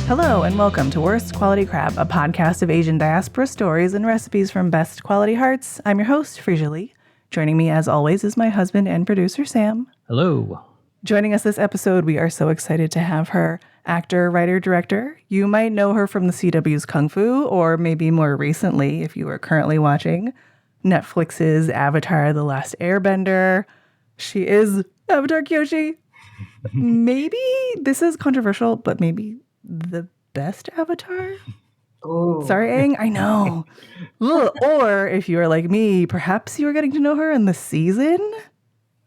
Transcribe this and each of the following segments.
Hello and welcome to Worst Quality Crap, a podcast of Asian diaspora stories and recipes from best quality hearts. I'm your host, Freesia. Joining me as always is my husband and producer, Sam. Hello. Joining us this episode, we are so excited to have her. Actor, writer, director. You might know her from the CW's Kung Fu, or maybe more recently, if you are currently watching, Netflix's Avatar: The Last Airbender. She is Avatar Kyoshi. Maybe this is controversial, but maybe the best Avatar? Ooh. Sorry, Aang, I know. Or if you are like me, perhaps you are getting to know her in the season?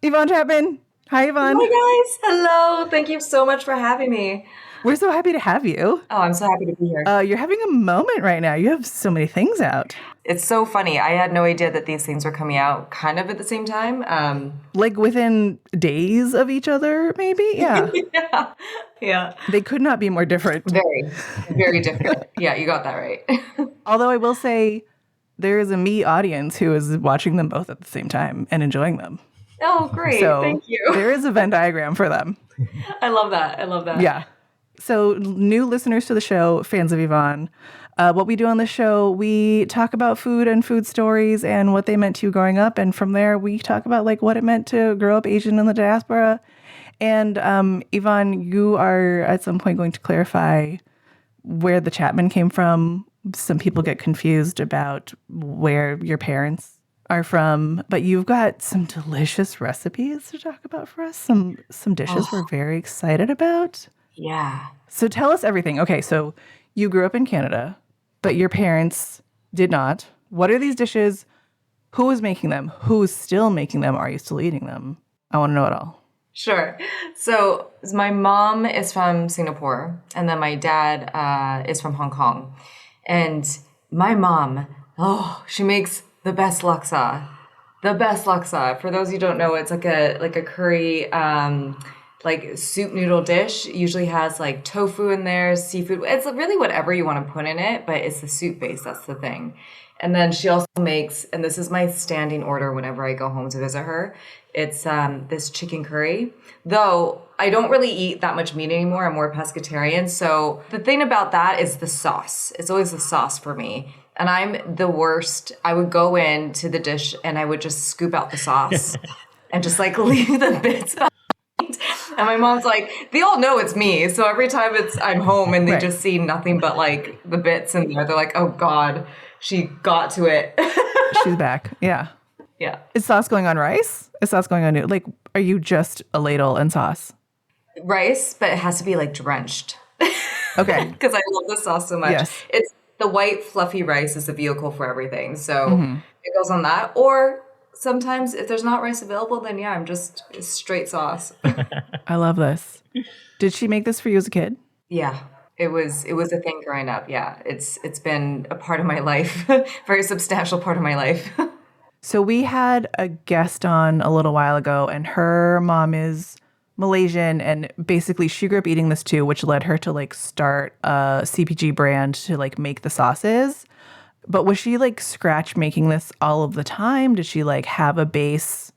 Yvonne Chapman. Hi, Yvonne. Hi, guys. Hello. Thank you so much for having me. We're so happy to have you. Oh, I'm so happy to be here. You're having a moment right now. You have so many things out. It's so funny. I had no idea that these things were coming out kind of at the same time. Like within days of each other, maybe? Yeah. Yeah. They could not be more different. Very, very different. Yeah, you got that right. Although I will say there is a me audience who is watching them both at the same time and enjoying them. Oh, great. So thank you. There is a Venn diagram for them. I love that. Yeah. So new listeners to the show, fans of Yvonne, what we do on the show, we talk about food and food stories and what they meant to you growing up. And from there, we talk about like what it meant to grow up Asian in the diaspora. And Yvonne, you are at some point going to clarify where the Chapman came from. Some people get confused about where your parents are from, but you've got some delicious recipes to talk about for us. Some dishes we're very excited about. Yeah. So tell us everything. Okay, so you grew up in Canada, but your parents did not. What are these dishes? Who is making them? Who is still making them? Are you still eating them? I want to know it all. Sure. So my mom is from Singapore, and then my dad is from Hong Kong. And my mom, she makes the best lahksa. The best lahksa. For those who don't know, it's like a curry like soup noodle dish. It usually has like tofu in there, seafood. It's really whatever you want to put in it, but it's the soup base. That's the thing. And then she also makes, and this is my standing order whenever I go home to visit her, it's this chicken curry. Though I don't really eat that much meat anymore. I'm more pescatarian. So the thing about that is the sauce. It's always the sauce for me. And I'm the worst. I would go into the dish and I would just scoop out the sauce and just like leave the bits behind. And my mom's like, they all know it's me. So every time I'm home and they just see nothing but like the bits in there, they're like, oh God, she got to it. She's back. Yeah. Yeah. Is sauce going on rice? Is sauce going on like, are you just a ladle and sauce? Rice, but it has to be like drenched. Okay. Because I love the sauce so much. Yes. It's the white fluffy rice is the vehicle for everything. So it goes on that. Or sometimes if there's not rice available, then yeah, I'm just straight sauce. I love this. Did she make this for you as a kid? Yeah. It was a thing growing up. Yeah. It's been a part of my life, very substantial part of my life. So we had a guest on a little while ago, and her mom is Malaysian, and basically she grew up eating this too, which led her to like start a CPG brand to like make the sauces. But was she like scratch making this all of the time? Did she like have a base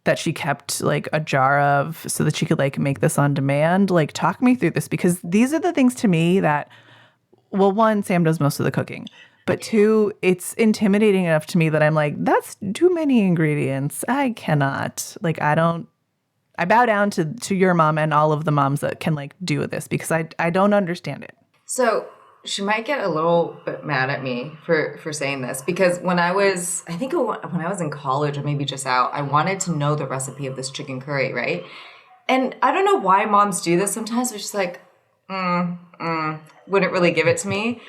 that she kept like a jar of so that she could like make this on demand? Like talk me through this, because these are the things to me that, well, one, Sam does most of the cooking. But two, it's intimidating enough to me that I'm like, that's too many ingredients. I cannot. Like, I bow down to your mom and all of the moms that can like do this, because I don't understand it. So she might get a little bit mad at me for saying this, because when I was in college or maybe just out, I wanted to know the recipe of this chicken curry, right? And I don't know why moms do this. Sometimes they're just like, wouldn't really give it to me.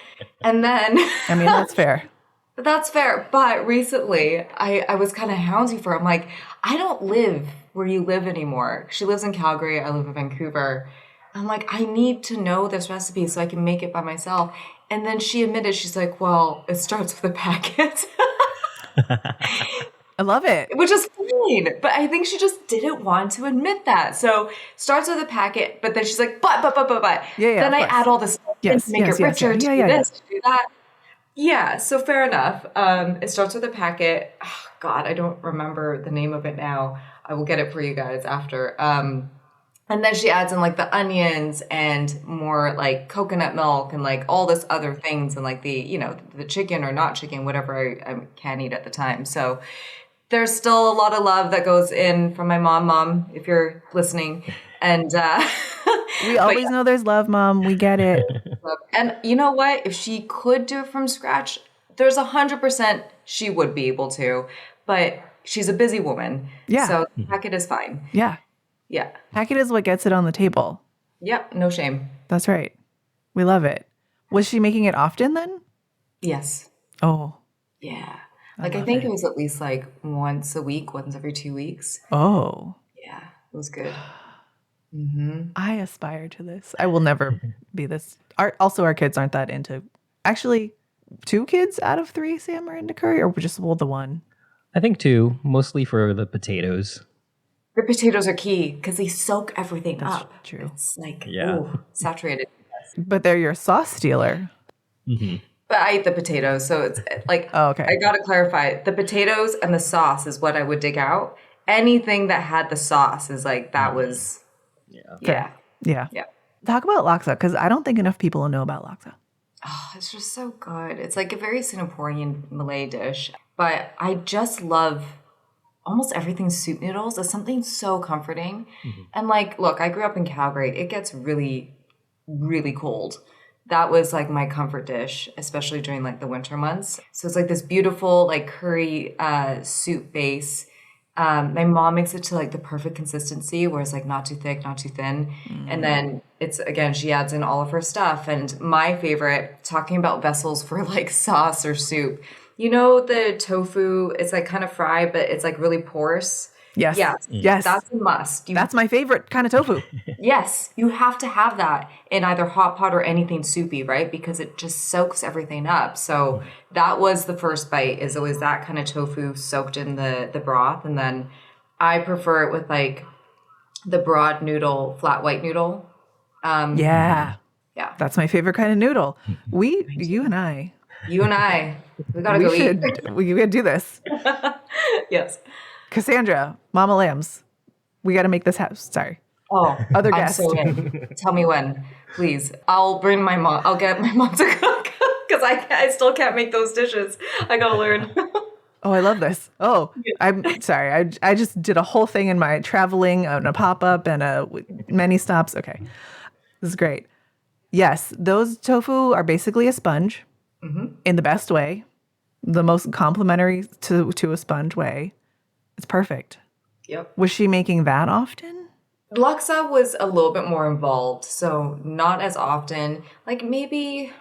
And then I mean, that's fair. That's fair. But recently I was kind of hounding for her. I'm like, I don't live where you live anymore. She lives in Calgary. I live in Vancouver. I'm like, I need to know this recipe so I can make it by myself. And then she admitted, she's like, well, it starts with a packet. I love it. Which is fine. But I think she just didn't want to admit that. So starts with a packet, but then she's like, but. Yeah, then I add all this to make it richer, to do this, to do that. Yeah, so fair enough. It starts with a packet. Oh, God, I don't remember the name of it now. I will get it for you guys after. And then she adds in like the onions and more like coconut milk and like all this other things and like the, you know, the chicken or not chicken, whatever I can eat at the time. So there's still a lot of love that goes in from my mom, if you're listening. And We always know there's love, Mom. We get it. and you know what? If she could do it from scratch, there's 100% she would be able to. But she's a busy woman. Yeah. So the packet is fine. Yeah. Yeah. Packet is what gets it on the table. Yep. No shame. That's right. We love it. Was she making it often then? Yes. Oh. Yeah. Like I think it was at least like once a week, once every 2 weeks. Oh. Yeah. It was good. I aspire to this. I will never be this. Our kids aren't that into. Actually, 2 kids out of 3, Sam, are into curry, or just the one? I think 2, mostly for the potatoes. The potatoes are key because they soak everything up. True. It's like Yeah. saturated. But they're your sauce stealer. But I eat the potatoes, so it's like Oh, okay. I gotta clarify. The potatoes and the sauce is what I would dig out. Anything that had the sauce is like that was yeah. Yeah. Yeah. Talk about laksa, because I don't think enough people know about laksa. Oh, it's just so good. It's like a very Singaporean Malay dish. But I just love almost everything soup noodles. It's something so comforting. And like, look, I grew up in Calgary. It gets really, really cold. That was like my comfort dish, especially during like the winter months. So it's like this beautiful like curry soup base. My mom makes it to like the perfect consistency where it's like not too thick, not too thin. And then it's, again, she adds in all of her stuff. And my favorite, talking about vessels for like sauce or soup, you know, the tofu, it's like kind of fried, but it's like really porous. Yes. Yes. That's a must. That's my favorite kind of tofu. Yes, you have to have that in either hot pot or anything soupy, right? Because it just soaks everything up. So that was the first bite, is always that kind of tofu soaked in the broth. And then I prefer it with like the broad noodle, flat white noodle. Yeah. Yeah. That's my favorite kind of noodle. You and I, You and I, we gotta go eat. we gotta do this. Yes. Cassandra, Mama Lambs, we got to make this house. Sorry. Oh, Other I'm guest. so in. Tell me when, please. I'll bring my mom. I'll get my mom to cook because I still can't make those dishes. I gotta learn. Oh, I love this. Oh, I'm sorry. I just did a whole thing in my traveling and a pop-up and many stops. Okay. This is great. Yes, those tofu are basically a sponge in the best way, the most complimentary to a sponge way. It's perfect. Yep. Was she making that often? Laksa was a little bit more involved, so not as often. Like maybe,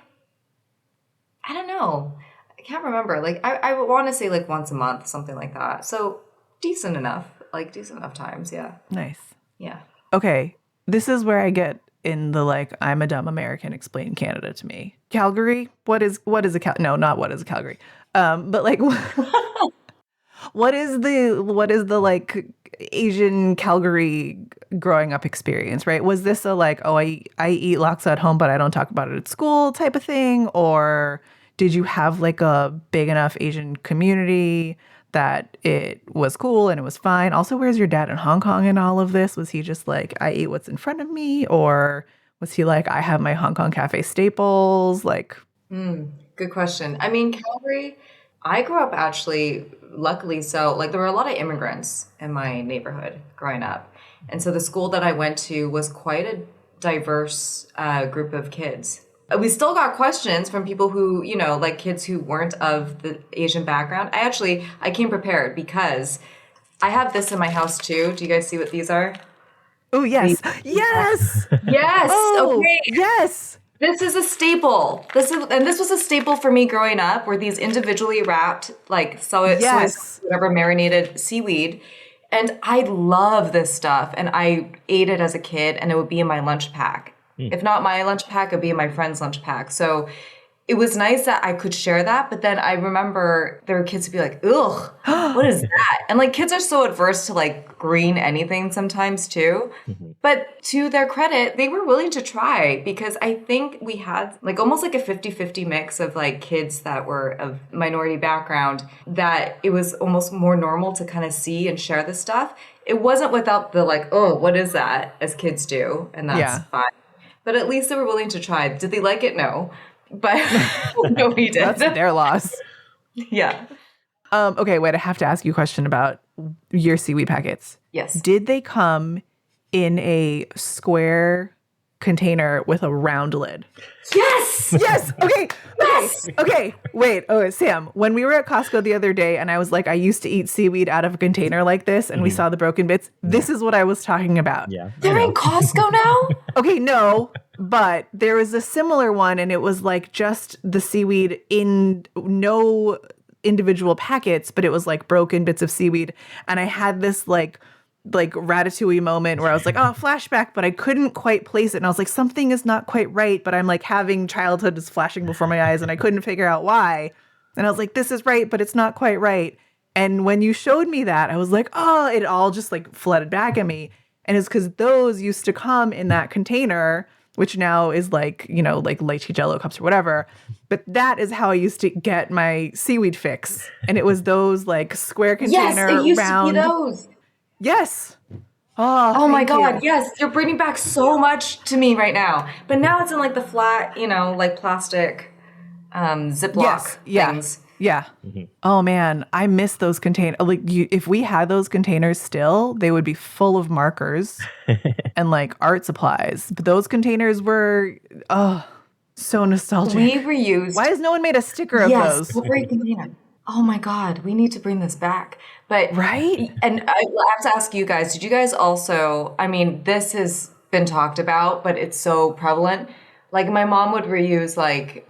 I don't know. I can't remember. Like I want to say like once a month, something like that. So decent enough. Like decent enough times. Yeah. Nice. Yeah. Okay. This is where I get in the like, I'm a dumb American, explain Canada to me. Calgary? What is a no, not what is a Calgary. But like what is the like Asian Calgary growing up experience, right? Was this a like, oh, I eat laksa at home, but I don't talk about it at school type of thing? Or did you have like a big enough Asian community that it was cool and it was fine? Also, where's your dad in Hong Kong in all of this? Was he just like, I eat what's in front of me? Or was he like, I have my Hong Kong cafe staples? Like, Good question. I mean, Calgary, I grew up actually, luckily so, like there were a lot of immigrants in my neighborhood growing up. And so the school that I went to was quite a diverse group of kids. We still got questions from people who, you know, like kids who weren't of the Asian background. I came prepared because I have this in my house too. Do you guys see what these are? oh, yes. Yes. Yes. Oh, Okay. yes. This is a staple. This was a staple for me growing up, were these individually wrapped, like soy sauce, whatever, marinated seaweed. And I love this stuff. And I ate it as a kid, and it would be in my lunch pack. If not my lunch pack, it would be in my friend's lunch pack. So it was nice that I could share that, but then I remember there were kids who'd be like, ugh, what is that? And like kids are so adverse to like green anything sometimes too. But to their credit, they were willing to try because I think we had like almost like a 50-50 mix of like kids that were of minority background, that it was almost more normal to kind of see and share this stuff. It wasn't without the like, oh, what is that? As kids do. And that's fine. But at least they were willing to try. Did they like it? No. But nobody did. That's their loss. Yeah. Okay, wait, I have to ask you a question about your seaweed packets. Yes. Did they come in a square container with a round lid? Yes! Yes! Okay. Yes! Okay. Wait. Oh, Sam, when we were at Costco the other day and I was like, I used to eat seaweed out of a container like this and we saw the broken bits, this is what I was talking about. Yeah. They're in Costco now? Okay, no, but there was a similar one and it was like just the seaweed in no individual packets, but it was like broken bits of seaweed. And I had this like ratatouille moment where I was like, oh, flashback, but I couldn't quite place it. And I was like, something is not quite right, but I'm like having childhood is flashing before my eyes and I couldn't figure out why. And I was like, this is right, but it's not quite right. And when you showed me that, I was like, oh, it all just like flooded back at me. And it's because those used to come in that container, which now is like, you know, like lychee jello cups or whatever. But that is how I used to get my seaweed fix. And it was those like square container, yes, it used round. to be those. Yes. Oh my God, you. yes. You're bringing back so much to me right now. But now it's in like the flat, you know, like plastic Ziploc things. Yeah. Oh man, I miss those containers. Like, if we had those containers still, they would be full of markers and like art supplies. But those containers were, so nostalgic. We reused. Why has no one made a sticker of yes, those? separate container. Oh my God, we need to bring this back. But Right? And I have to ask you guys, did you guys also, I mean, this has been talked about, but it's so prevalent. Like my mom would reuse like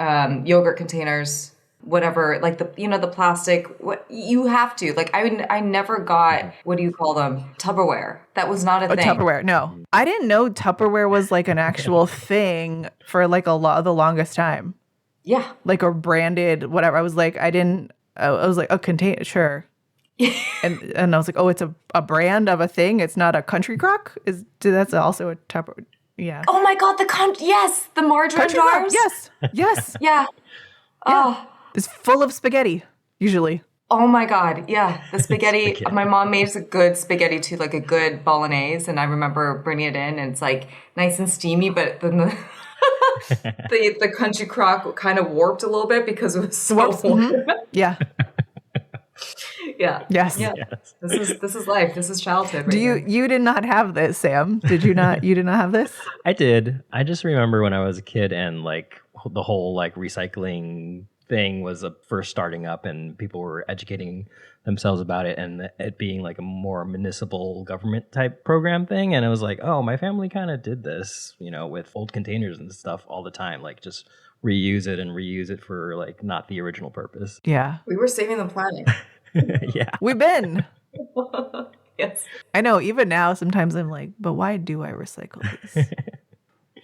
yogurt containers, whatever, like the, you know, the plastic, what you have to, like I never got, what do you call them? Tupperware. That was not a thing. Tupperware. No, I didn't know Tupperware was like an actual thing for like the longest time. Yeah. Like a branded, whatever. I was like, I was like, a container, sure. and I was like, oh, it's a brand of a thing. It's not a country crock. That's also a Tupperware. Yeah. Oh my God, yes, the margarine Country crock. jars. Yes. Yeah. Oh. It's full of spaghetti, usually. Oh my God, yeah. The spaghetti. My mom makes a good spaghetti too, like a good bolognese. And I remember bringing it in and it's like nice and steamy, but then the country crock kind of warped a little bit because it was so warm. Mm-hmm. Yeah. Yeah. Yes. Yeah. This is life. This is childhood. Right You did not have this, Sam? Did you not? You did not have this? I did. I just remember when I was a kid and like the whole like recycling thing was first starting up and people were educating themselves about it and it being like a more municipal government type program thing. And it was like, oh, my family kind of did this, you know, with old containers and stuff all the time. Like just reuse it for like not the original purpose. Yeah. We were saving the planet. Yeah. We've been. Yes. I know. Even now, sometimes I'm like, but why do I recycle these?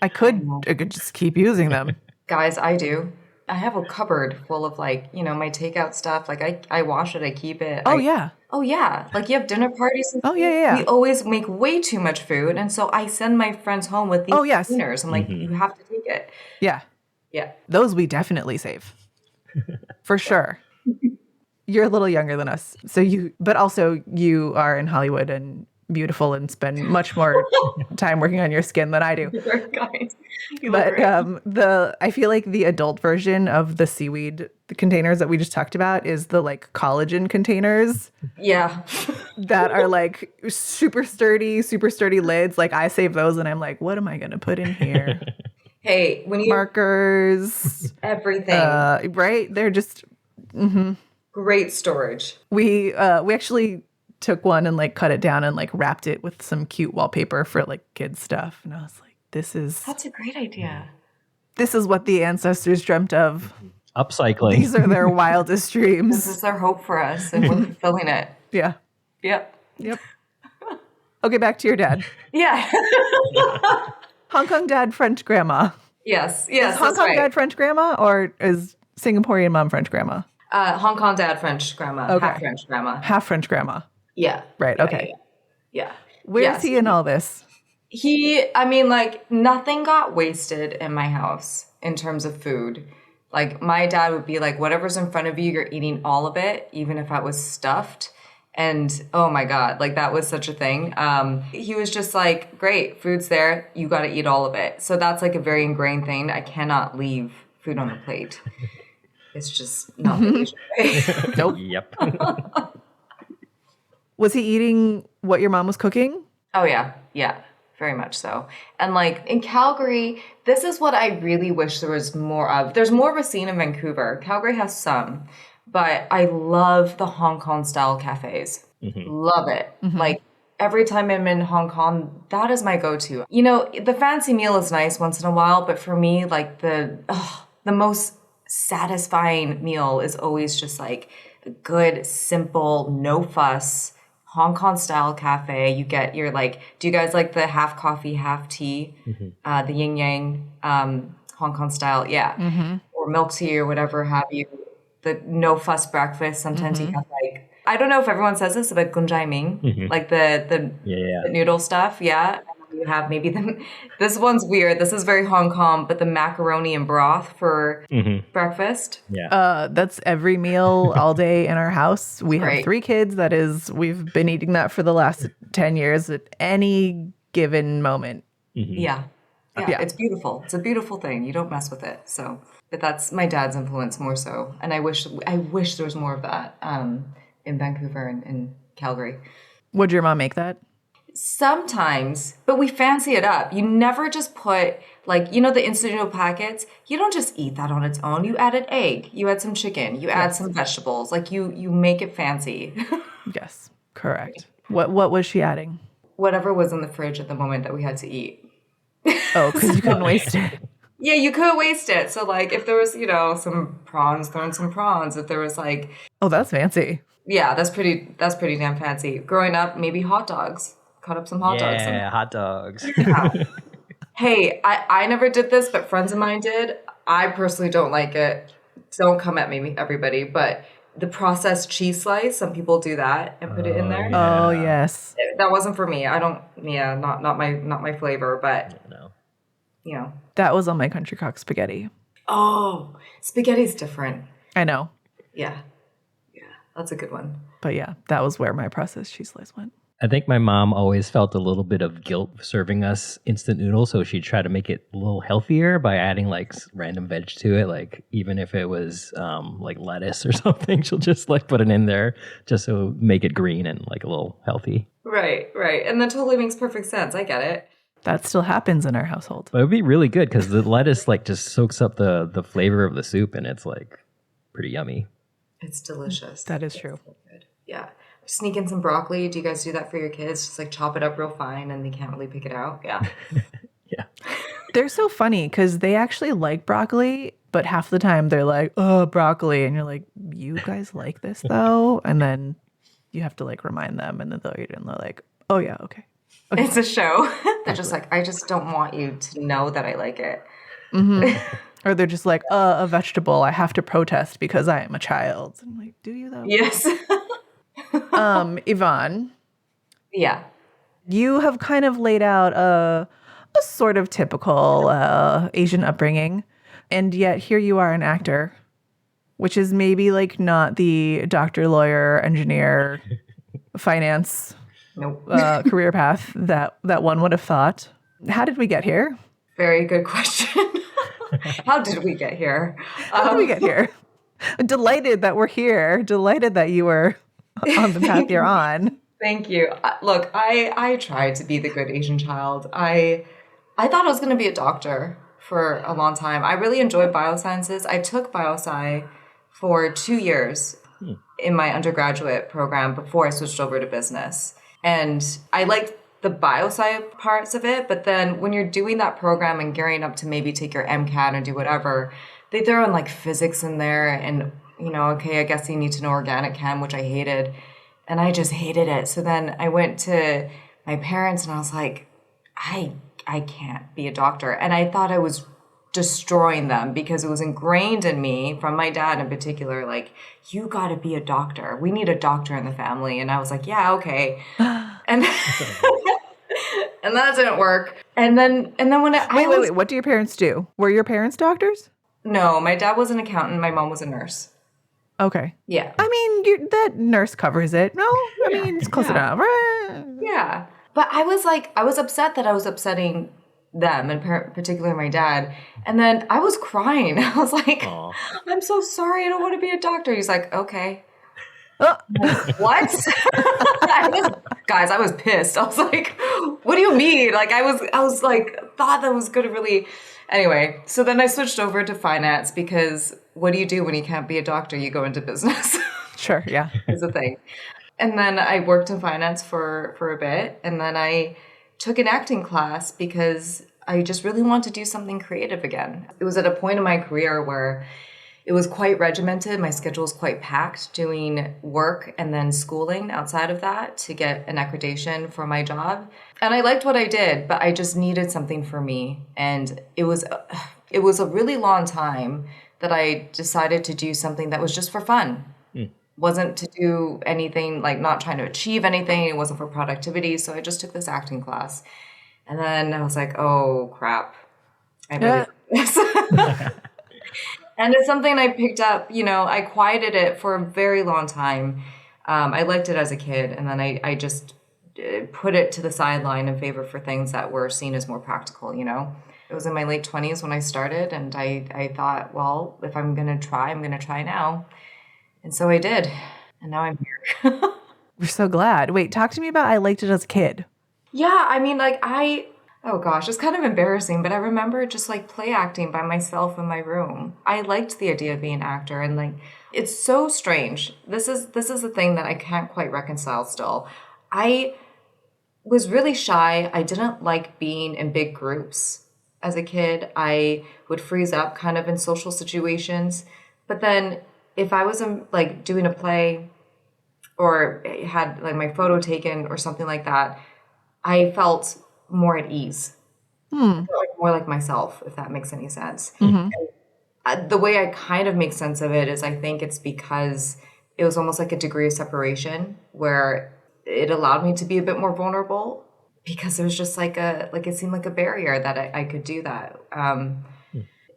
I could just keep using them. Guys, I do. I have a cupboard full of like, you know, my takeout stuff. Like I wash it, I keep it. Oh, yeah. Oh, yeah. Like you have dinner parties. And Oh, yeah. We always make way too much food. And so I send my friends home with these containers. I'm like, you have to take it. Yeah. Yeah. Those we definitely save. For sure. You're a little younger than us. But also you are in Hollywood and beautiful and spend much more time working on your skin than I do. Guys, But I feel like the adult version of the seaweed containers that we just talked about is the like collagen containers. Yeah. That are like super sturdy lids. Like I save those and I'm like, what am I going to put in here? Hey, when you markers, everything, right? They're just great storage. We actually took one and like cut it down and like wrapped it with some cute wallpaper for like kids stuff. And I was like, that's a great idea. This is what the ancestors dreamt of. Upcycling. These are their wildest dreams. This is their hope for us and we're fulfilling it. Yeah. Yep. Okay, back to your dad. Yeah. Hong Kong dad, French grandma. Yes, Is Hong that's Kong right. dad French grandma or is Singaporean mom French grandma? Hong Kong dad, French grandma, Okay. half French grandma. Half French grandma. Yeah. Right, Yeah, okay. Yeah. Where's he in all this? I mean, like, nothing got wasted in my house in terms of food. Like, my dad would be like, whatever's in front of you, you're eating all of it, even if I was stuffed. And oh my God, like that was such a thing. He was just like, great, food's there, you got to eat all of it. So that's like a very ingrained thing. I cannot leave food on the plate. It's just not the Asian way. Nope. Yep. Was he eating what your mom was cooking? Oh yeah, yeah, very much so. And like in Calgary, this is what I really wish there was more of. There's more of a scene in Vancouver. Calgary has some, but I love the Hong Kong style cafes. Love it. Like every time I'm in Hong Kong, that is my go-to. You know, the fancy meal is nice once in a while, but for me, like the most satisfying meal is always just like a good, simple, no fuss Hong Kong style cafe. You get your like, do you guys like the half coffee, half tea, the yin yang Hong Kong style? Yeah. Or milk tea or whatever have you. The no fuss breakfast. Sometimes you have like, I don't know if everyone says this, but gunjai ming, like the noodle stuff. Yeah. And then you have maybe this one's weird. This is very Hong Kong, but the macaroni and broth for breakfast. Yeah. That's every meal all day in our house. We have Right. 3 kids. We've been eating that for the last 10 years at any given moment. Yeah. It's beautiful. It's a beautiful thing. You don't mess with it. So, but that's my dad's influence more so. And I wish there was more of that in Vancouver and in Calgary. Would your mom make that? Sometimes, but we fancy it up. You never just put like, you know, the instant noodle packets. You don't just eat that on its own. You add an egg. You add some chicken. You add some vegetables. Like you make it fancy. Yes, correct. What was she adding? Whatever was in the fridge at the moment that we had to eat. Oh, because you couldn't waste it. Yeah, you could waste it. So like if there was, you know, some prawns, throw in some prawns. If there was like, Oh, that's fancy. yeah, that's pretty damn fancy. Growing up, maybe hot dogs. Cut up some hot dogs. Yeah, hot dogs. Hey, I never did this, but friends of mine did. I personally don't like it. Don't come at me, everybody. But the processed cheese slice, some people do that and put it in there. Yeah. Oh, yes. That wasn't for me. I don't. Yeah, not my flavor. But No. you know. That was on my country cock spaghetti. Oh, spaghetti's different. I know. Yeah, that's a good one. But yeah, that was where my processed cheese slice went. I think my mom always felt a little bit of guilt serving us instant noodles, so she'd try to make it a little healthier by adding like random veg to it. Like even if it was like lettuce or something, she'll just like put it in there just so make it green and like a little healthy. Right, and that totally makes perfect sense. I get it. That still happens in our household. But it would be really good because the lettuce like just soaks up the flavor of the soup and it's like pretty yummy. It's delicious. That is true. So good. Yeah. Sneak in some broccoli. Do you guys do that for your kids? Just like chop it up real fine and they can't really pick it out. Yeah. Yeah. They're so funny because they actually like broccoli, but half the time they're like, oh, broccoli. And you're like, you guys like this though? And then you have to like remind them and then they'll eat it and they're like, oh yeah, okay. It's a show. They're just like, I just don't want you to know that I like it. Or they're just like, a vegetable. I have to protest because I am a child. I'm like, do you though? Yes. Yvonne, Yeah. you have kind of laid out a sort of typical Asian upbringing, and yet here you are an actor, which is maybe like not the doctor, lawyer, engineer, finance Nope. career path that one would have thought. How did we get here? Very good question. How did we get here? How did we get here? Delighted that we're here. Delighted that you were on the path you're on. Thank you. Look, I tried to be the good Asian child. I thought I was going to be a doctor for a long time. I really enjoyed biosciences. I took biosci for 2 years in my undergraduate program before I switched over to business. And I liked the biosci parts of it, but then when you're doing that program and gearing up to maybe take your MCAT and do whatever, they throw in like physics in there and, you know, okay, I guess you need to know organic chem, which I hated. And I just hated it. So then I went to my parents and I was like, I can't be a doctor. And I thought I was destroying them because it was ingrained in me from my dad in particular, like, you got to be a doctor. We need a doctor in the family. And I was like, yeah, okay. And and that didn't work. And then when Wait. What do your parents do? Were your parents doctors? No, my dad was an accountant. My mom was a nurse. Okay. Yeah. I mean, that nurse covers it. No, I mean, it's close enough. Yeah. But I was upset that I was upsetting them, and particularly my dad. And then I was crying. I was like, Aw. I'm so sorry. I don't want to be a doctor. He's like, okay. Like, what? Guys, I was pissed. I was like, what do you mean? Like, I was like, thought that was going to really... Anyway, so then I switched over to finance because what do you do when you can't be a doctor? You go into business. Sure, yeah. Is the thing. And then I worked in finance for a bit. And then I took an acting class because I just really wanted to do something creative again. It was at a point in my career where it was quite regimented. My schedule was quite packed, doing work and then schooling outside of that to get an accreditation for my job. And I liked what I did, but I just needed something for me. And it was a really long time that I decided to do something that was just for fun. Wasn't to do anything, like not trying to achieve anything. It wasn't for productivity. So I just took this acting class. And then I was like, oh, crap. I really like this. And it's something I picked up, I quieted it for a very long time. I liked it as a kid. And then I just put it to the sideline in favor for things that were seen as more practical, It was in my late 20s when I started. And I thought, well, if I'm going to try, I'm going to try now. And so I did. And now I'm here. We're so glad. Wait, talk to me about I liked it as a kid. Yeah, I mean, oh gosh, it's kind of embarrassing, but I remember just like play acting by myself in my room. I liked the idea of being an actor, and like, it's so strange. This is the thing that I can't quite reconcile still. I was really shy. I didn't like being in big groups as a kid. I would freeze up kind of in social situations. But then if I was like doing a play or had like my photo taken or something like that, I felt more at ease. Like more like myself, if that makes any sense. Mm-hmm. The way I kind of make sense of it is I think it's because it was almost like a degree of separation where it allowed me to be a bit more vulnerable because there was just like it seemed like a barrier that I could do that.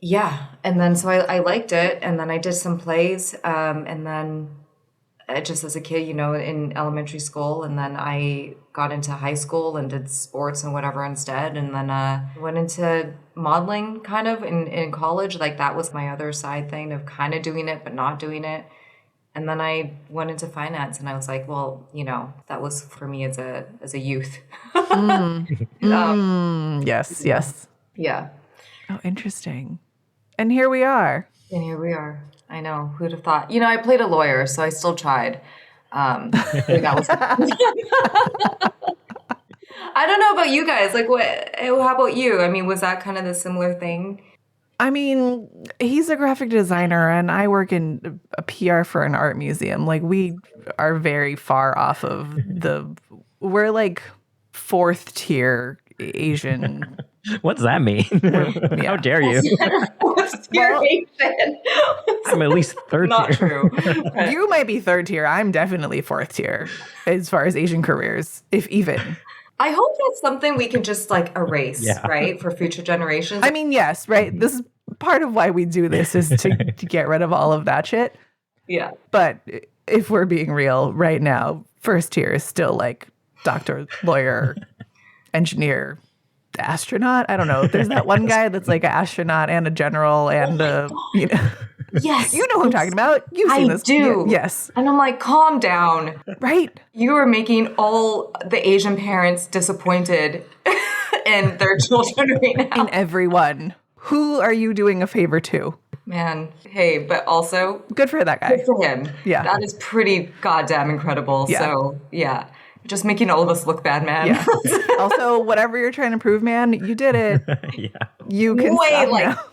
Yeah. And then so I liked it. And then I did some plays. And then just as a kid, in elementary school. And then I got into high school and did sports and whatever instead. And then went into modeling kind of in college. Like that was my other side thing of kind of doing it, but not doing it. And then I went into finance and I was like, well, that was for me as a youth. Yes, yes. Yeah. Oh, interesting. And here we are. I know. Who'd have thought? I played a lawyer, so I still tried. That was. I don't know about you guys. Like, how about you? I mean, was that kind of the similar thing? I mean, he's a graphic designer, and I work in a PR for an art museum. Like, we are very far off of we're like fourth tier Asian. What's that mean? How dare you? I'm at least third tier. Not true. You might be third tier. I'm definitely fourth tier as far as Asian careers, if even. I hope that's something we can just like erase, right? For future generations. I mean, yes, right? This is part of why we do this is to get rid of all of that shit. Yeah. But if we're being real right now, first tier is still like doctor, lawyer, engineer, astronaut. I don't know. There's that one guy that's like an astronaut and a general and Yes. You know who I'm talking about. You've seen this. I do. Yes. And I'm like, calm down. Right. You are making all the Asian parents disappointed in their children right now. In everyone. Who are you doing a favor to? Man, hey, but also good for that guy. Good for him. Yeah. That is pretty goddamn incredible. Yeah. So, yeah. Just making all of us look bad, man. Yeah. Also, whatever you're trying to prove, man, you did it. Yeah. You can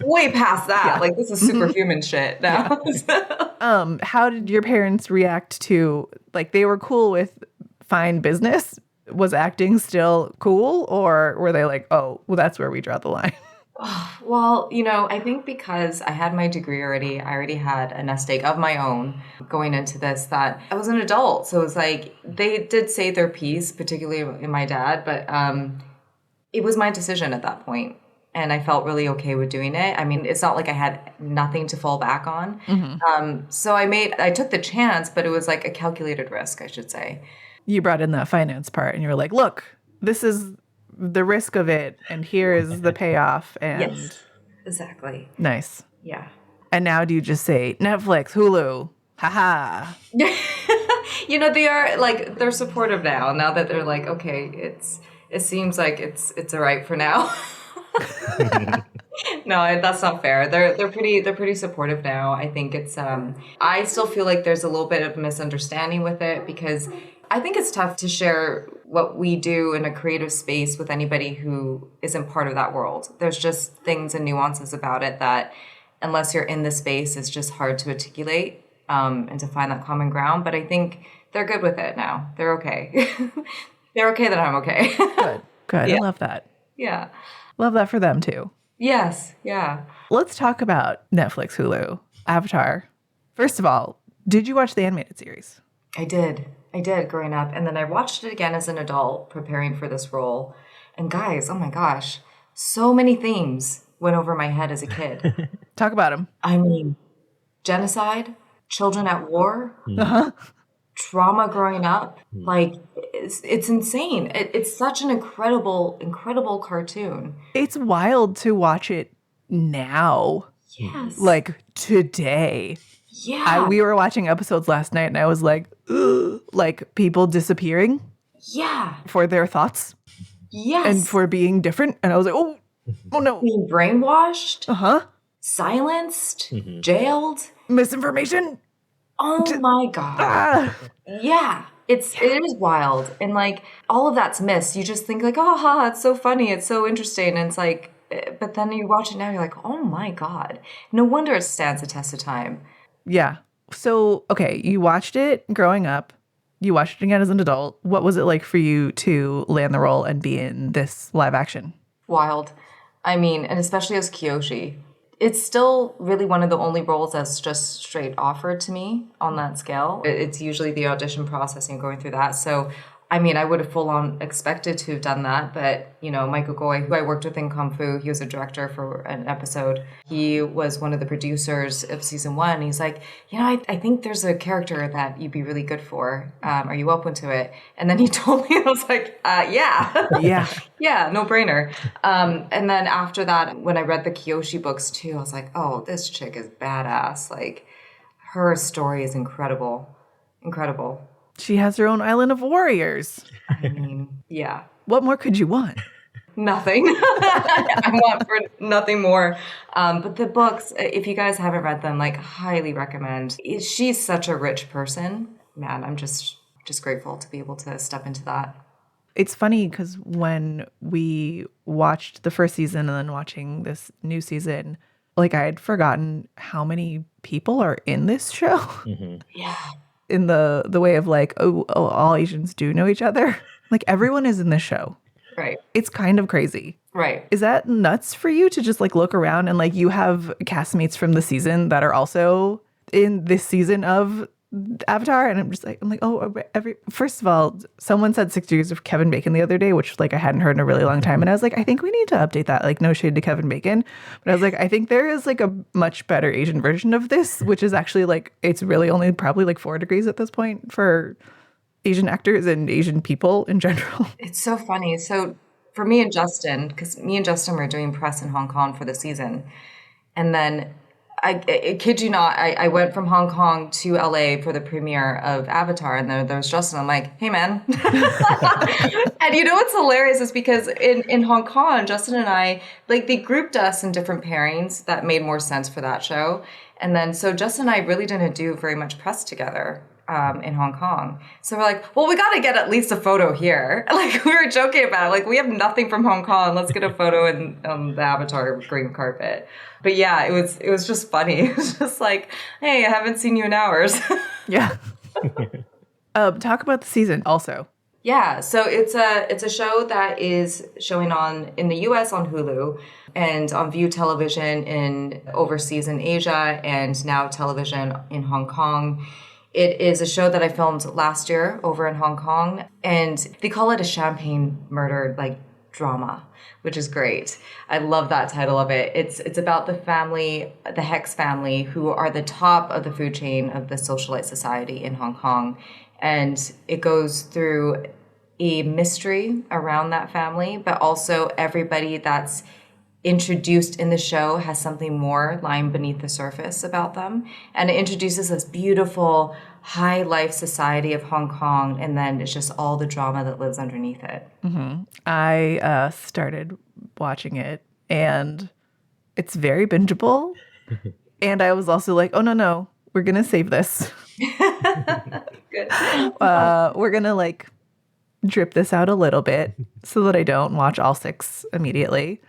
way past that. Yeah. Like this is superhuman shit now. Yeah. How did your parents react to like they were cool with fine business? Was acting still cool, or were they like, oh, well, that's where we draw the line? Well, I think because I had my degree already, I already had a nest egg of my own going into this, that I was an adult. So it was like, they did say their piece, particularly in my dad, but it was my decision at that point. And I felt really okay with doing it. I mean, it's not like I had nothing to fall back on. So I took the chance, but it was like a calculated risk, I should say. You brought in that finance part and you were like, look, this is the risk of it, and here is the payoff. And Yes, exactly. Nice. Yeah. And now do you just say Netflix, Hulu, haha? They are like, they're supportive now that they're like, okay, it seems like it's all right for now. No, that's not fair. They're pretty supportive now. I think it's I still feel like there's a little bit of misunderstanding with it, because I think it's tough to share what we do in a creative space with anybody who isn't part of that world. There's just things and nuances about it that, unless you're in the space, it's just hard to articulate and to find that common ground. But I think they're good with it now. They're okay. They're okay that I'm okay. Good. Yeah. I love that. Yeah. Love that for them too. Yes. Yeah. Let's talk about Netflix, Hulu, Avatar. First of all, did you watch the animated series? I did growing up. And then I watched it again as an adult preparing for this role. And guys, oh my gosh, so many themes went over my head as a kid. Talk about them. I mean, genocide, children at war, trauma growing up. Like, it's insane. It's such an incredible cartoon. It's wild to watch it now. Yes. Like today. Yeah. We were watching episodes last night and I was like, ugh, like people disappearing Yeah. for their thoughts Yes. and for being different. And I was like, oh no. Being brainwashed, silenced, Mm-hmm. jailed. Misinformation. Oh my God. Ah. Yeah. It is wild. And like all of that's missed. You just think like, oh, ha, it's so funny. It's so interesting. And it's like, but then you watch it now, you're like, oh my God. No wonder it stands the test of time. Yeah. So, okay, you watched it growing up. You watched it again as an adult. What was it like for you to land the role and be in this live action? Wild. I mean, and especially as Kyoshi. It's still really one of the only roles that's just straight offered to me on that scale. It's usually the audition process and going through that. So, I mean, I would have full on expected to have done that. But, Michael Goy, who I worked with in Kung Fu, he was a director for an episode. He was one of the producers of season 1. He's like, I think there's a character that you'd be really good for. Are you open to it? And then he told me, and I was like, yeah. Yeah. Yeah, no brainer. And then after that, when I read the Kyoshi books too, I was like, oh, this chick is badass. Like, her story is incredible. Incredible. She has her own island of warriors. I mean, yeah. What more could you want? Nothing. I want for nothing more. But the books, if you guys haven't read them, like, highly recommend. She's such a rich person. Man, I'm just grateful to be able to step into that. It's funny because when we watched the first season and then watching this new season, like I had forgotten how many people are in this show. Mm-hmm. Yeah. In the way of like, oh, all Asians do know each other. Like everyone is in this show. Right. It's kind of crazy. Right. Is that nuts for you to just like look around and like you have castmates from the season that are also in this season of Avatar? And I'm like, oh, first of all, someone said 6 years of Kevin Bacon the other day, which like I hadn't heard in a really long time. And I was like, I think we need to update that. Like, no shade to Kevin Bacon. But I was like, I think there is like a much better Asian version of this, which is actually like, it's really only probably like 4 degrees at this point for Asian actors and Asian people in general. It's so funny. So for me and Justin, because me and Justin were doing press in Hong Kong for the season. And then I kid you not, I went from Hong Kong to LA for the premiere of Avatar, and there was Justin. I'm like, hey, man. And what's hilarious is because in Hong Kong, Justin and I, like, they grouped us in different pairings that made more sense for that show. And then, so Justin and I really didn't do very much press together in Hong Kong. So we're like, well, we got to get at least a photo here. Like, we were joking about it. Like, we have nothing from Hong Kong. Let's get a photo in the Avatar green carpet. But yeah, it was just funny. It was just like, hey, I haven't seen you in hours. Yeah. Talk about the season also. Yeah, so it's a show that is showing on in the US on Hulu and on View Television in overseas in Asia and now television in Hong Kong. It is a show that I filmed last year over in Hong Kong, and they call it a champagne murder like drama, which is great. I love that title of it. It's about the family, the Hex family, who are the top of the food chain of the socialite society in Hong Kong. And it goes through a mystery around that family, but also everybody that's introduced in the show has something more lying beneath the surface about them. And it introduces this beautiful high life society of Hong Kong, and then it's just all the drama that lives underneath it. I started watching it, and it's very bingeable. And I was also like, oh, no, we're going to save this. Good. We're going to like drip this out a little bit so that I don't watch all 6 immediately.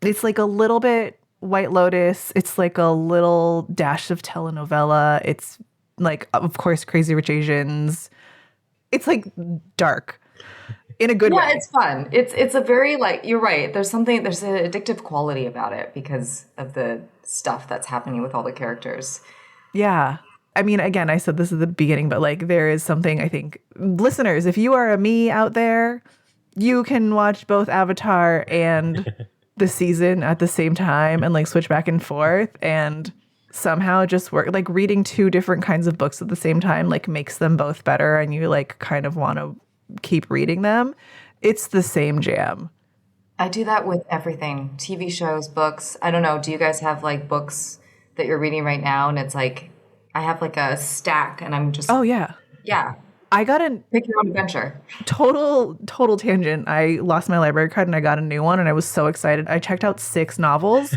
It's like a little bit White Lotus. It's like a little dash of telenovela. It's like, of course, Crazy Rich Asians. It's like dark in a good way. Yeah, it's fun. It's a very like, you're right. There's an addictive quality about it because of the stuff that's happening with all the characters. Yeah. I mean, again, I said this at the beginning, but like there is something, I think, listeners, if you are a me out there, you can watch both Avatar and the season at the same time and like switch back and forth and somehow just work. Like reading 2 different kinds of books at the same time like makes them both better, and you like kind of want to keep reading them. It's the same jam. I do that with everything. TV shows, books. I don't know. Do you guys have like books that you're reading right now? And it's like, I have like a stack and I'm just, Oh, yeah. yeah, I got a pick your own adventure. total tangent. I lost my library card and I got a new one and I was so excited. I checked out 6 novels,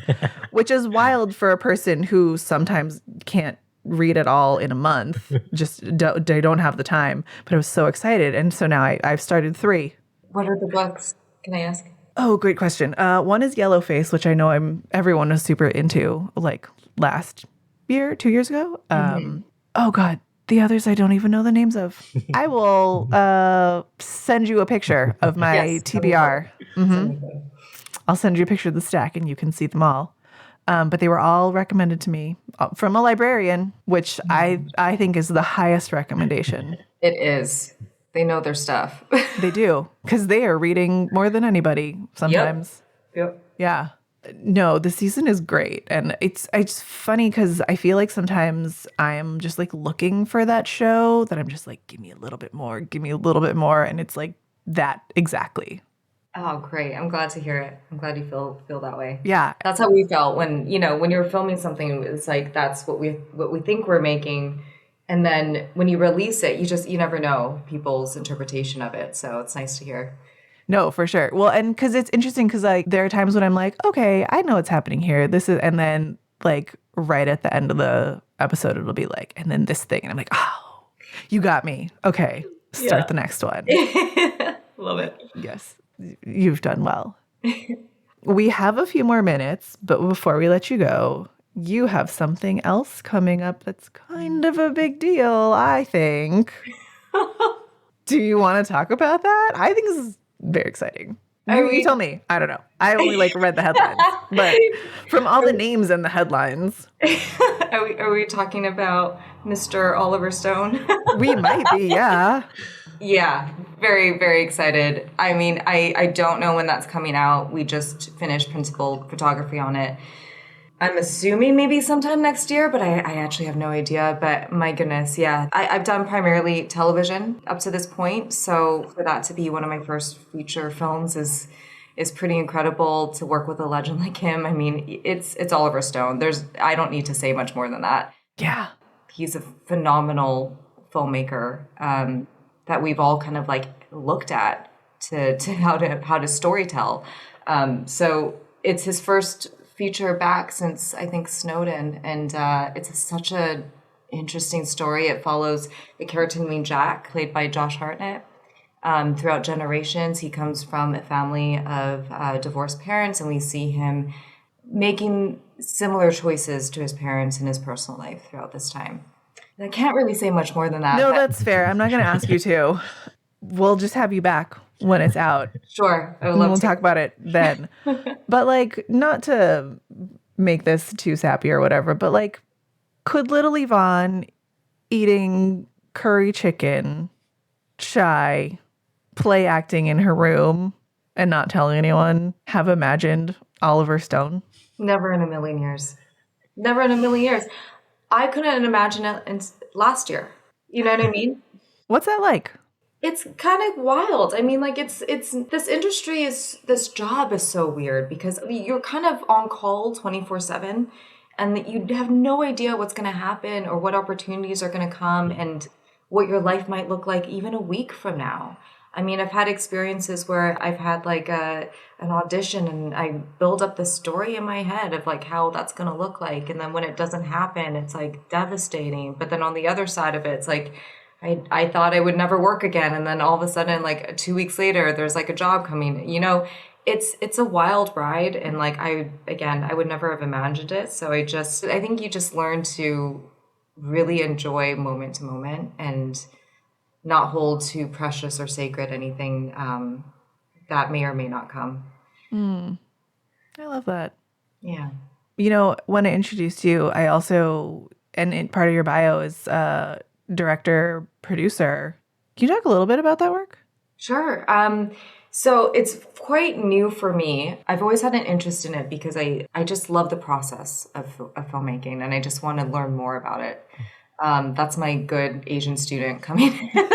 which is wild for a person who sometimes can't read it all in a month. Just they don't have the time. But I was so excited. And so now I've started 3. What are the books? Can I ask? Oh, great question. One is Yellowface, which I know everyone was super into like last year, 2 years ago. Oh God, the others I don't even know the names of. I will send you a picture of my Yes, TBR. I'll send you a picture of the stack and you can see them all. But they were all recommended to me from a librarian, which I think is the highest recommendation. It is. They know their stuff. They do, because they are reading more than anybody sometimes. Yep. Yeah. No, the season is great. And it's funny because I feel like sometimes I'm just like looking for that show that I'm just like, give me a little bit more, give me a little bit more. And it's like that exactly. Oh, great. I'm glad to hear it. I'm glad you feel that way. Yeah. That's how we felt when you're filming something, it's like that's what we think we're making. And then when you release it, you never know people's interpretation of it. So it's nice to hear. No, for sure. Well, and because it's interesting because like there are times when I'm like, okay, I know what's happening here. And then like right at the end of the episode, it'll be like, and then this thing. And I'm like, oh, you got me. Okay, start the next one. Love it. Yes, you've done well. We have a few more minutes, but before we let you go, you have something else coming up that's kind of a big deal, I think. Do you want to talk about that? I think this is very exciting. You tell me. I don't know. I only like read the headlines, but from all the names in the headlines. Are we talking about Mr. Oliver Stone? We might be, yeah. Yeah, very, very excited. I mean, I don't know when that's coming out. We just finished principal photography on it. I'm assuming maybe sometime next year, but I actually have no idea. But my goodness, yeah. I've done primarily television up to this point. So for that to be one of my first feature films is pretty incredible to work with a legend like him. I mean, it's Oliver Stone. I don't need to say much more than that. Yeah. He's a phenomenal filmmaker that we've all kind of like looked at to how to storytell. So it's his first feature back since I think Snowden, and it's such a interesting story. It follows the character named Jack, played by Josh Hartnett. Throughout generations, he comes from a family of divorced parents, and we see him making similar choices to his parents in his personal life throughout this time. I can't really say much more than that. No, that's fair. I'm not going to ask you to. we'll just have you back when it's out. Sure. I would And love we'll to. talk about it then. But like, not to make this too sappy or whatever, but like, could little Yvonne eating curry chicken, shy, play acting in her room and not telling anyone have imagined Oliver Stone? Never in a million years. Never in a million years. I couldn't imagine it last year. You know what I mean? What's that like? It's kind of wild. I mean, like it's this industry is this job is so weird because I mean, you're kind of on call 24/7 and that you have no idea what's going to happen or what opportunities are going to come and what your life might look like even a week from now. I mean, I've had experiences where I've had like an audition and I build up this story in my head of like how that's going to look like. And then when it doesn't happen, it's like devastating. But then on the other side of it, it's like, I thought I would never work again. And then all of a sudden, like 2 weeks later, there's like a job coming, it's a wild ride. And like, I would never have imagined it. So I think you just learn to really enjoy moment to moment and not hold too precious or sacred anything that may or may not come. I love that. Yeah. When I introduced you, I also, and part of your bio is director, producer. Can you talk a little bit about that work? Sure. So it's quite new for me. I've always had an interest in it because I just love the process of filmmaking and I just want to learn more about it. That's my good Asian student coming in.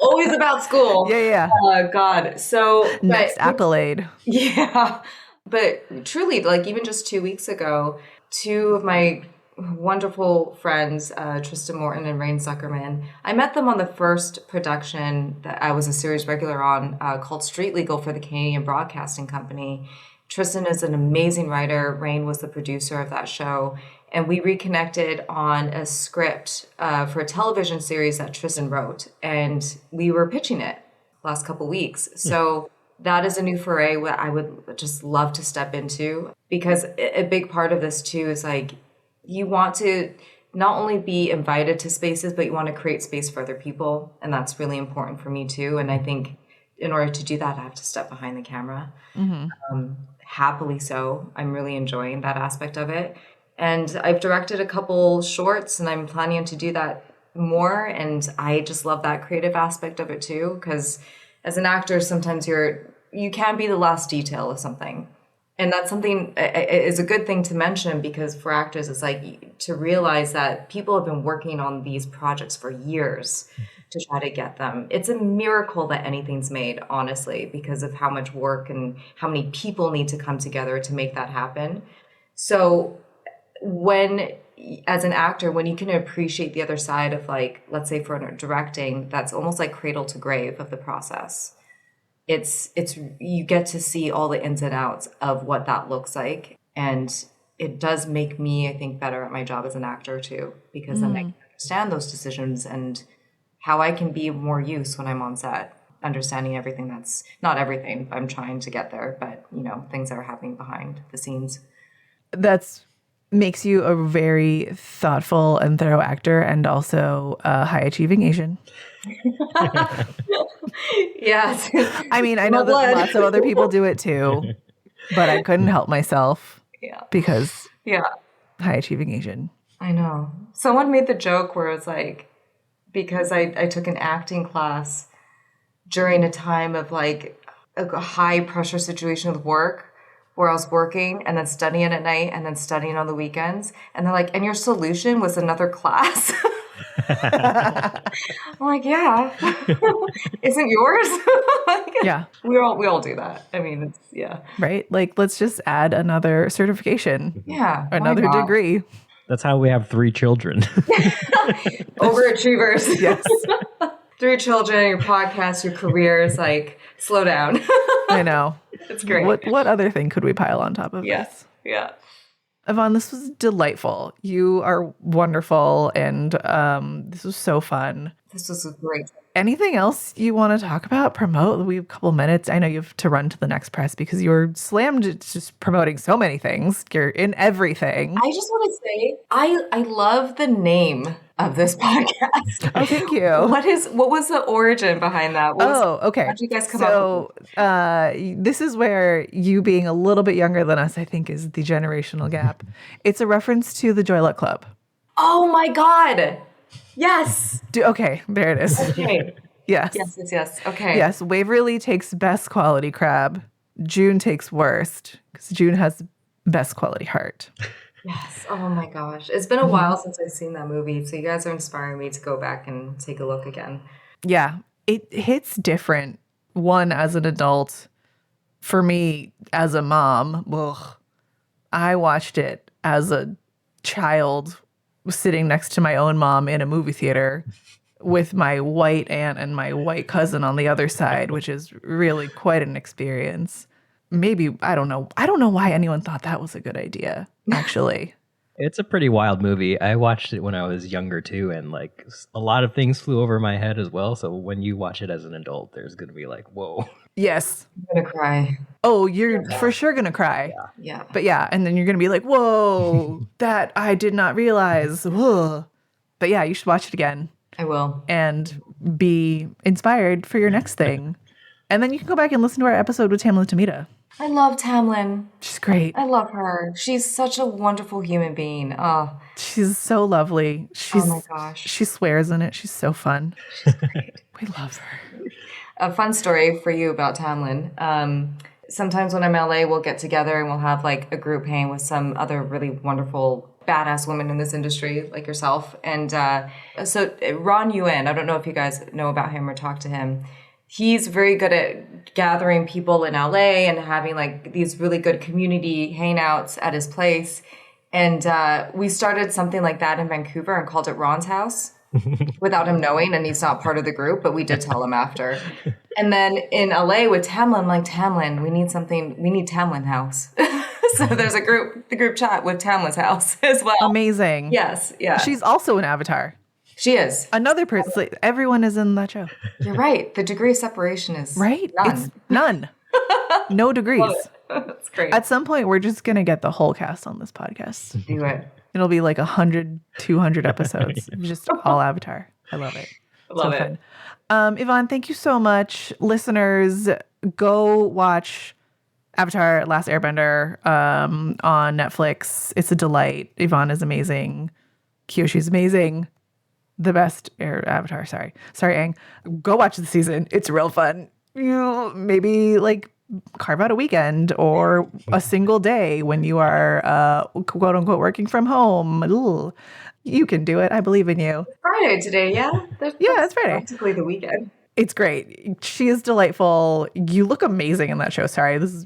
Always about school. Yeah. God. So Next accolade. Yeah. But truly, like even just 2 weeks ago, two of my wonderful friends, Tristan Morton and Rain Zuckerman, I met them on the first production that I was a series regular on called Street Legal for the Canadian Broadcasting Company. Tristan is an amazing writer. Rain was the producer of that show. And we reconnected on a script for a television series that Tristan wrote. And we were pitching it last couple weeks. So that is a new foray what I would just love to step into. Because a big part of this too is like, you want to not only be invited to spaces, but you want to create space for other people. And that's really important for me too. And I think in order to do that, I have to step behind the camera. Happily so. I'm really enjoying that aspect of it. And I've directed a couple shorts and I'm planning to do that more. And I just love that creative aspect of it too. Because as an actor, sometimes you can be the last detail of something. And that's something is a good thing to mention because for actors, it's like to realize that people have been working on these projects for years to try to get them. It's a miracle that anything's made, honestly, because of how much work and how many people need to come together to make that happen. So as an actor, when you can appreciate the other side of like, let's say for directing, that's almost like cradle to grave of the process. It's you get to see all the ins and outs of what that looks like. And it does make me, I think, better at my job as an actor too, because then I can understand those decisions and how I can be of more use when I'm on set, understanding everything that's, not everything, I'm trying to get there, but things that are happening behind the scenes. That's makes you a very thoughtful and thorough actor and also a high achieving Asian. Yes. I mean, I know that lots of other people do it too, but I couldn't help myself because high achieving Asian. I know. Someone made the joke where it's like, because I took an acting class during a time of like a high pressure situation with work, where I was working and then studying at night and then studying on the weekends. And they're like, and your solution was another class? I'm like, yeah. Isn't yours? Yeah. We all do that. I mean, it's, Right? Like, let's just add another certification. Yeah. Another degree. That's how we have 3 children. Overachievers. Yes. 3 children, your podcast, your careers, like, slow down. I know. It's great. What other thing could we pile on top of this? Yeah. Yvonne, this was delightful. You are wonderful, and this was so fun. This was great. Anything else you want to talk about? Promote? We have a couple minutes. I know you have to run to the next press because you were slammed just promoting so many things. You're in everything. I just want to say, I love the name of this podcast. Oh, thank you. What was the origin behind that? Okay. How'd you guys come up with So this is where you being a little bit younger than us, I think, is the generational gap. It's a reference to the Joy Luck Club. Oh my God. Yes. Okay, there it is. Okay. Yes. Yes. Okay. Yes, Waverly takes best quality crab. June takes worst because June has best quality heart. Yes. Oh my gosh. It's been a while since I've seen that movie. So you guys are inspiring me to go back and take a look again. Yeah, it hits different. One, as an adult. For me, as a mom, I watched it as a child sitting next to my own mom in a movie theater with my white aunt and my white cousin on the other side, which is really quite an experience. Maybe, I don't know. I don't know why anyone thought that was a good idea, actually. It's a pretty wild movie. I watched it when I was younger too, and like a lot of things flew over my head as well. So when you watch it as an adult, there's going to be like, whoa. Yes. I'm going to cry. Oh, you're for sure going to cry. Yeah. But yeah, and then you're going to be like, whoa, that I did not realize. Whoa. But yeah, you should watch it again. I will. And be inspired for your next thing. And then you can go back and listen to our episode with Tamla Tamita. I love Tamlin. She's great. I love her. She's such a wonderful human being. Oh, She's so lovely. oh my gosh. She swears in it. She's so fun. She's great. We love her. A fun story for you about Tamlin. Sometimes when I'm in LA, we'll get together and we'll have like a group hang with some other really wonderful badass women in this industry like yourself. And so Ron Yuen, I don't know if you guys know about him or talk to him. He's very good at gathering people in LA and having like these really good community hangouts at his place. And we started something like that in Vancouver and called it Ron's House without him knowing. And he's not part of the group, but we did tell him after. And then in LA with Tamlin, I'm like, Tamlin, we need Tamlin House. So there's the group chat with Tamlin's house as well. Amazing. Yes. Yeah. She's also an Avatar. She is. Another person. Like, everyone is in that show. You're right. The degree of separation is Right? none. It's none. No degrees. That's great. At some point, we're just going to get the whole cast on this podcast. Do it. It'll be like 100, 200 episodes. Just all Avatar. I love it. Love so it. fun. Yvonne, thank you so much. Listeners, go watch Avatar Last Airbender on Netflix. It's a delight. Yvonne is amazing. Kyoshi's amazing. The best Avatar. Sorry, Aang. Go watch the season. It's real fun. You maybe like carve out a weekend or a single day when you are quote unquote working from home. Ooh, you can do it. I believe in you. Friday today, yeah? It's Friday. Practically the weekend. It's great. She is delightful. You look amazing in that show. Sorry, this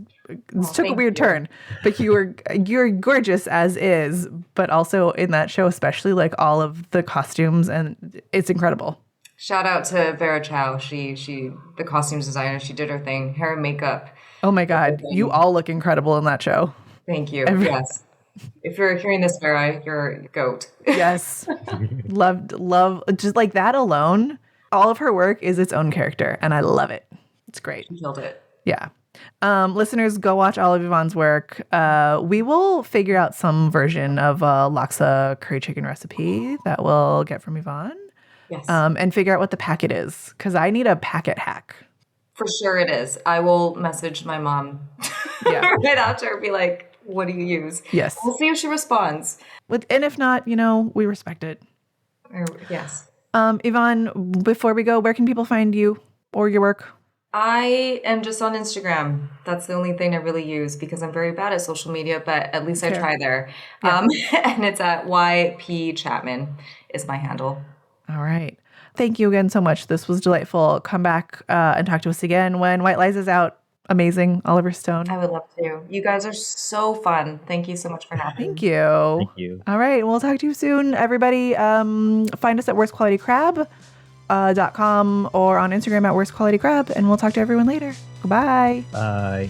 took a weird turn, but you're gorgeous as is. But also in that show, especially like all of the costumes, and it's incredible. Shout out to Vera Chow. She the costumes designer. She did her thing, hair and makeup. Oh my God, you all look incredible in that show. Thank you. Yes. If you're hearing this, Vera, you're a goat. Yes, love, just like that alone. All of her work is its own character, and I love it. It's great. She killed it. Yeah. Listeners, go watch all of Yvonne's work. We will figure out some version of a lahksa curry chicken recipe that we'll get from Yvonne. Yes. And figure out what the packet is, because I need a packet hack. For sure it is. I will message my mom right after and be like, what do you use? Yes. We'll see if she responds. And if not, we respect it. Yes. Yvonne, before we go, where can people find you or your work? I am just on Instagram. That's the only thing I really use because I'm very bad at social media, but at least I try there. Yeah. And it's at YP Chapman is my handle. All right. Thank you again so much. This was delightful. Come back and talk to us again when White Lies is out. Amazing. Oliver Stone. I would love to. You guys are so fun. Thank you so much for having me. Thank you. Thank you. All right. We'll talk to you soon. Everybody, find us at worstqualitycrab.com or on Instagram at worstqualitycrab, and we'll talk to everyone later. Goodbye. Bye.